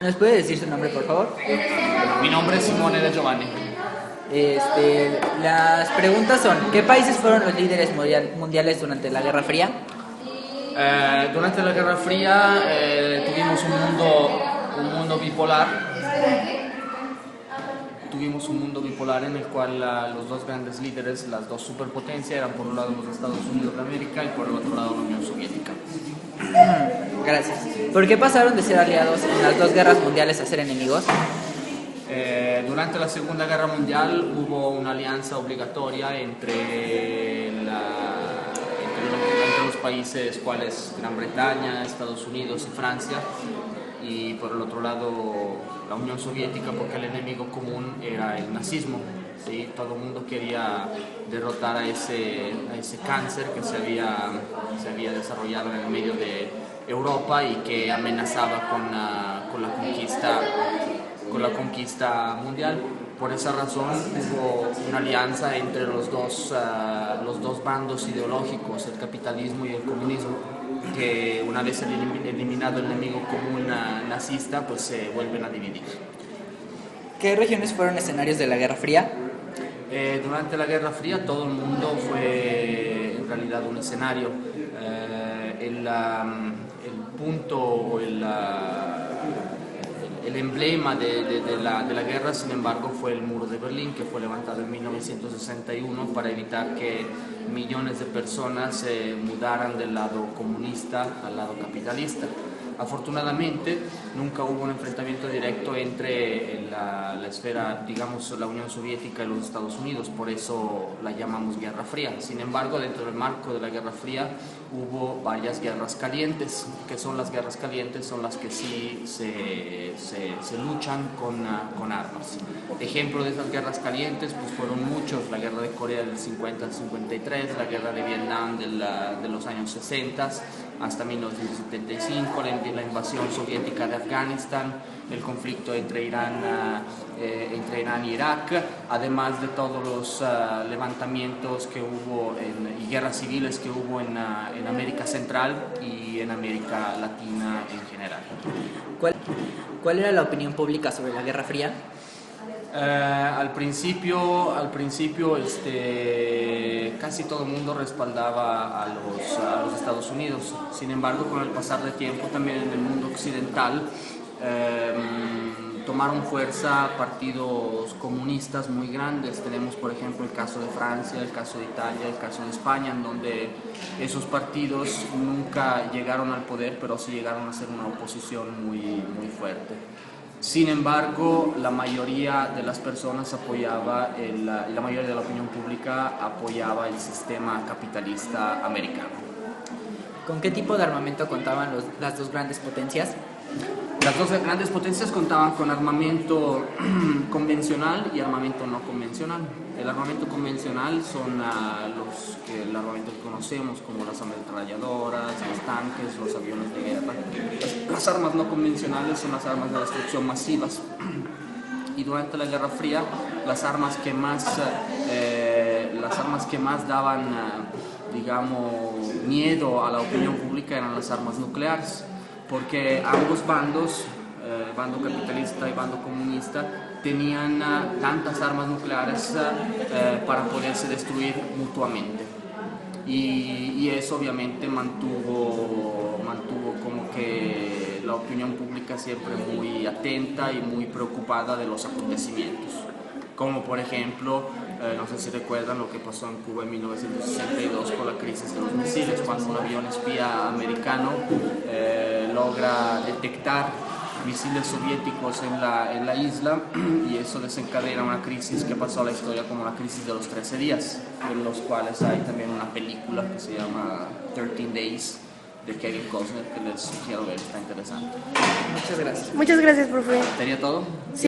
¿Nos puede decir su nombre, por favor? Mi nombre es Simone De Giovanni. Las preguntas son, ¿qué países fueron los líderes mundiales durante la Guerra Fría? Durante la Guerra Fría tuvimos un mundo bipolar. Tuvimos un mundo bipolar en el cual los dos grandes líderes, las dos superpotencias, eran por un lado los Estados Unidos de América y por el otro lado la Unión Soviética. Gracias. ¿Por qué pasaron de ser aliados en las dos guerras mundiales a ser enemigos? Durante la Segunda Guerra Mundial hubo una alianza obligatoria entre los países cuales Gran Bretaña, Estados Unidos y Francia, y por el otro lado la Unión Soviética, porque el enemigo común era el nazismo. ¿Sí? Todo el mundo quería derrotar a ese cáncer que se había desarrollado en el medio de Europa y que amenazaba con la conquista mundial. Por esa razón hubo una alianza entre los dos bandos ideológicos, el capitalismo y el comunismo, que una vez eliminado el enemigo común nazista, pues se vuelven a dividir. ¿Qué regiones fueron escenarios de la Guerra Fría? Durante la Guerra Fría todo el mundo fue en realidad un escenario. El punto o el emblema de la guerra, sin embargo, fue el muro de Berlín, que fue levantado en 1961 para evitar que millones de personas se mudaran del lado comunista al lado capitalista. Afortunadamente, nunca hubo un enfrentamiento directo entre la esfera, digamos, la Unión Soviética y los Estados Unidos, por eso la llamamos Guerra Fría. Sin embargo, dentro del marco de la Guerra Fría hubo varias guerras calientes. ¿Qué son las guerras calientes? Son las que sí se luchan con armas. Ejemplo de esas guerras calientes pues fueron muchos: la guerra de Corea del 50 al 53, la guerra de Vietnam de los años 60 hasta 1975, la invasión soviética de Afganistán, el conflicto entre Irán y Irak, además de todos los levantamientos que hubo y guerras civiles que hubo en América Central y en América Latina en general. ¿Cuál era la opinión pública sobre la Guerra Fría? Al principio casi todo el mundo respaldaba a los Estados Unidos. Sin embargo, con el pasar del tiempo, también en el mundo occidental tomaron fuerza partidos comunistas muy grandes. Tenemos, por ejemplo, el caso de Francia, el caso de Italia, el caso de España, en donde esos partidos nunca llegaron al poder, pero sí llegaron a ser una oposición muy, muy fuerte. Sin embargo, la mayoría de las personas apoyaba, la mayoría de la opinión pública apoyaba el sistema capitalista americano. ¿Con qué tipo de armamento contaban las dos grandes potencias? Las dos grandes potencias contaban con armamento convencional y armamento no convencional. El armamento convencional son el armamento que conocemos, como las ametralladoras, los tanques, los aviones de guerra. Las armas no convencionales son las armas de destrucción masivas. Y durante la Guerra Fría, las armas que más daban, digamos, miedo a la opinión pública eran las armas nucleares, porque ambos bandos, bando capitalista y bando comunista, tenían tantas armas nucleares para poderse destruir mutuamente. Y eso obviamente mantuvo como que la opinión pública siempre muy atenta y muy preocupada de los acontecimientos. Como por ejemplo, no sé si recuerdan lo que pasó en Cuba en 1962 con la crisis de los misiles, cuando un avión espía americano logra detectar misiles soviéticos en la isla, y eso desencadena una crisis que pasó a la historia como la crisis de los 13 días, en los cuales hay también una película que se llama 13 Days de Kevin Costner, que les sugiero ver, está interesante. Muchas gracias. Muchas gracias, profe. ¿Sería todo? Sí.